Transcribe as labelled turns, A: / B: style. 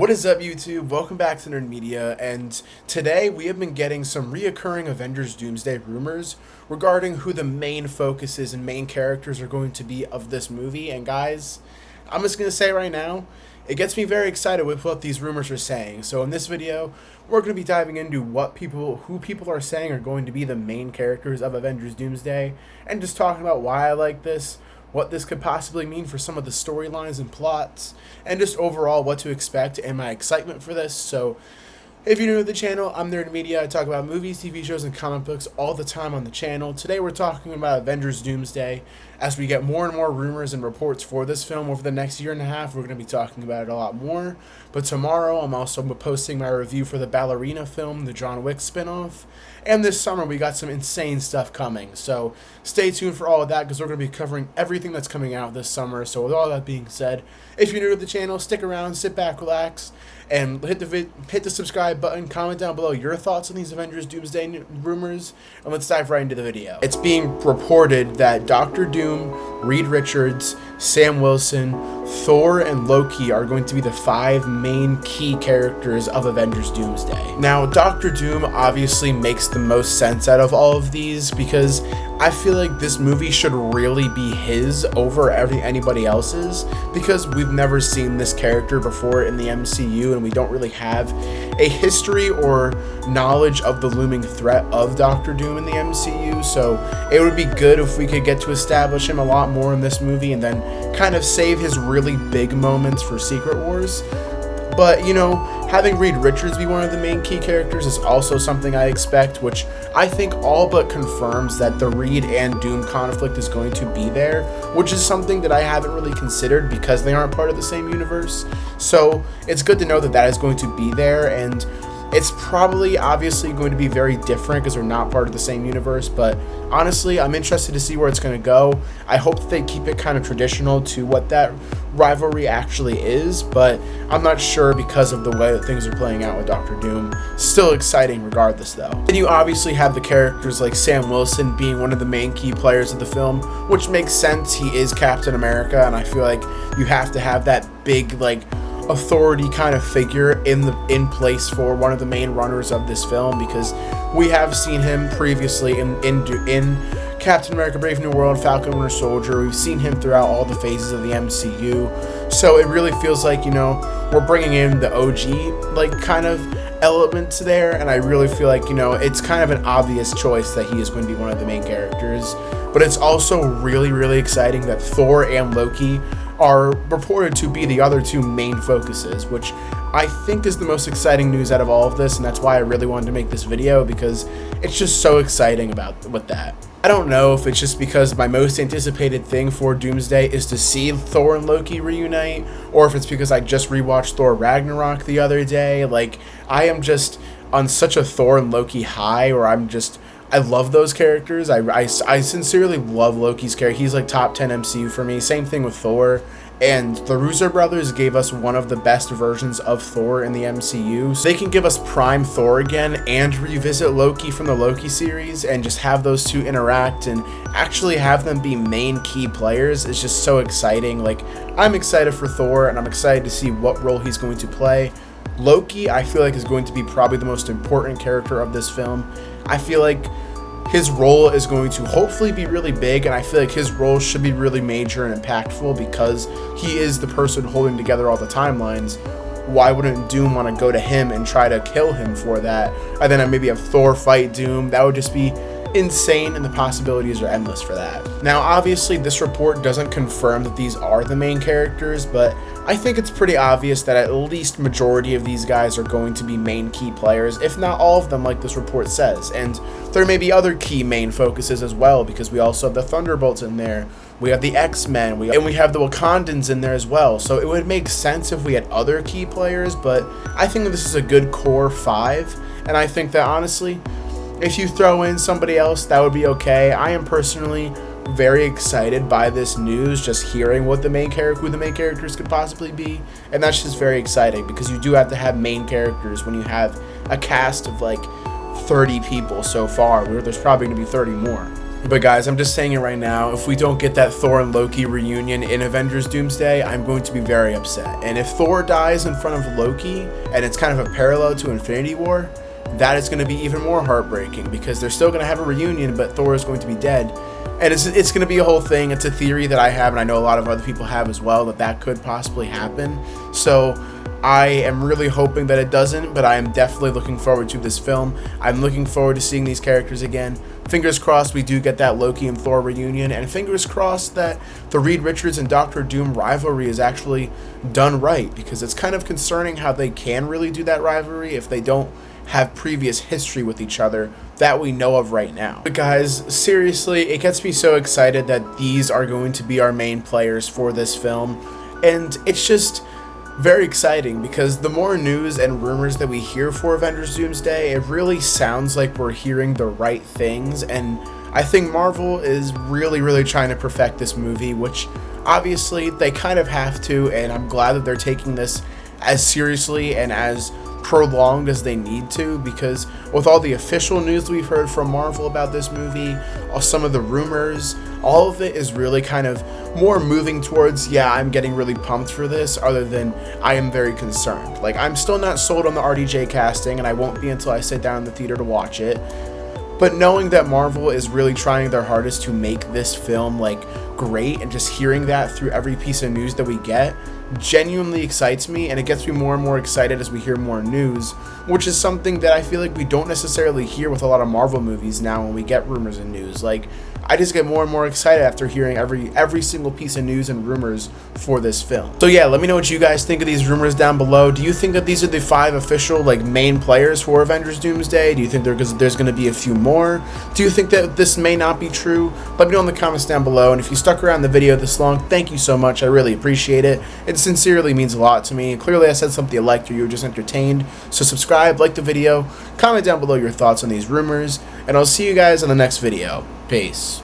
A: What is up, YouTube? Welcome back to Nerd Media, and today we have been getting some reoccurring Avengers Doomsday rumors regarding who the main focuses and main characters are going to be of this movie. And guys, I'm just going to say right now, it gets me very excited with what these rumors are saying. So in this video, we're going to be diving into who people are saying are going to be the main characters of Avengers Doomsday, and just talking about why I like this, what this could possibly mean for some of the storylines and plots, and just overall what to expect and my excitement for this. So if you're new to the channel, I'm Nerd Media. I talk about movies, TV shows, and comic books all the time on the channel. Today we're talking about Avengers Doomsday. As we get more and more rumors and reports for this film over the next year and a half, we're going to be talking about it a lot more. But tomorrow I'm also posting my review for the Ballerina film, the John Wick spinoff. And this summer we got some insane stuff coming. So stay tuned for all of that, because we're going to be covering everything that's coming out this summer. So with all that being said, if you're new to the channel, stick around, sit back, relax, and hit the subscribe button. Comment down below your thoughts on these Avengers Doomsday rumors, and let's dive right into the video. It's being reported that Dr. Doom, Reed Richards, Sam Wilson, Thor, and Loki are going to be the 5 main key characters of Avengers Doomsday. Now, Dr. Doom obviously makes the most sense out of all of these, because I feel like this movie should really be his over anybody else's, because we've never seen this character before in the MCU, and we don't really have a history or knowledge of the looming threat of Dr. Doom in the MCU. So it would be good if we could get to establish him a lot more in this movie, and then kind of save his really big moments for Secret Wars. But, you know, having Reed Richards be one of the main key characters is also something I expect, which I think all but confirms that the Reed and Doom conflict is going to be there, which is something that I haven't really considered because they aren't part of the same universe. So it's good to know that that is going to be there, and it's probably obviously going to be very different because they're not part of the same universe, but honestly, I'm interested to see where it's going to go. I hope that they keep it kind of traditional to what that rivalry actually is, but I'm not sure because of the way that things are playing out with Dr. Doom. Still exciting regardless, though. Then you obviously have the characters like Sam Wilson being one of the main key players of the film, which makes sense. He is Captain America, and I feel like you have to have that big, like, authority kind of figure in place for one of the main runners of this film, because we have seen him previously in Captain America Brave New World, Falcon Winter Soldier. We've seen him throughout all the phases of the MCU, so it really feels like, you know, we're bringing in the OG like kind of elements there, and I really feel like, you know, it's kind of an obvious choice that he is going to be one of the main characters. But it's also really exciting that Thor and Loki are reported to be the other 2 main focuses, which I think is the most exciting news out of all of this, and that's why I really wanted to make this video, because it's just so exciting with that. I don't know if it's just because my most anticipated thing for Doomsday is to see Thor and Loki reunite, or if it's because I just rewatched Thor Ragnarok the other day. Like, I am just on such a Thor and Loki high, where I love those characters. I sincerely love Loki's character. He's like top 10 MCU for me. Same thing with Thor. And the Russo brothers gave us one of the best versions of Thor in the MCU. So they can give us prime Thor again and revisit Loki from the Loki series and just have those 2 interact and actually have them be main key players. It's just so exciting. Like, I'm excited for Thor, and I'm excited to see what role he's going to play. Loki, I feel like, is going to be probably the most important character of this film. I feel like his role is going to hopefully be really big, and I feel like his role should be really major and impactful because he is the person holding together all the timelines. Why wouldn't Doom want to go to him and try to kill him for that? And then maybe have Thor fight Doom. That would just be insane, and the possibilities are endless for that. Now, obviously, this report doesn't confirm that these are the main characters, but I think it's pretty obvious that at least majority of these guys are going to be main key players, if not all of them, like this report says. And there may be other key main focuses as well, because we also have the Thunderbolts in there, we have the X-Men, and we have the Wakandans in there as well. So it would make sense if we had other key players, but I think this is a good core 5, and I think that honestly, if you throw in somebody else, that would be okay. I am personally very excited by this news, just hearing who the main characters could possibly be, and that's just very exciting, because you do have to have main characters when you have a cast of like 30 people so far, where there's probably going to be 30 more. But guys, I'm just saying it right now, if we don't get that Thor and Loki reunion in Avengers Doomsday, I'm going to be very upset. And if Thor dies in front of Loki, and it's kind of a parallel to Infinity War, that is going to be even more heartbreaking, because they're still going to have a reunion, but Thor is going to be dead. And it's going to be a whole thing. It's a theory that I have, and I know a lot of other people have as well, that could possibly happen. So I am really hoping that it doesn't, but I am definitely looking forward to this film. I'm looking forward to seeing these characters again. Fingers crossed we do get that Loki and Thor reunion, and fingers crossed that the Reed Richards and Doctor Doom rivalry is actually done right, because it's kind of concerning how they can really do that rivalry if they don't have previous history with each other that we know of right now. But guys, seriously, it gets me so excited that these are going to be our main players for this film, and it's just very exciting, because the more news and rumors that we hear for Avengers Doomsday, it really sounds like we're hearing the right things, and I think Marvel is really trying to perfect this movie, which obviously they kind of have to, and I'm glad that they're taking this as seriously and as prolonged as they need to, because with all the official news we've heard from Marvel about this movie, some of the rumors, all of it is really kind of more moving towards, yeah, I'm getting really pumped for this, other than I am very concerned. Like, I'm still not sold on the RDJ casting, and I won't be until I sit down in the theater to watch it. But knowing that Marvel is really trying their hardest to make this film, like, great, and just hearing that through every piece of news that we get genuinely excites me, and it gets me more and more excited as we hear more news, which is something that I feel like we don't necessarily hear with a lot of Marvel movies now when we get rumors and news. Like, I just get more and more excited after hearing every single piece of news and rumors for this film. So yeah, let me know what you guys think of these rumors down below. Do you think that these are the 5 official, like, main players for Avengers Doomsday? Do you think there's going to be a few more? Do you think that this may not be true? Let me know in the comments down below, and if you stuck around the video this long, thank you so much. I really appreciate it. It sincerely means a lot to me. Clearly I said something you liked, or you were just entertained. So subscribe, like the video, comment down below your thoughts on these rumors, and I'll see you guys in the next video. Peace.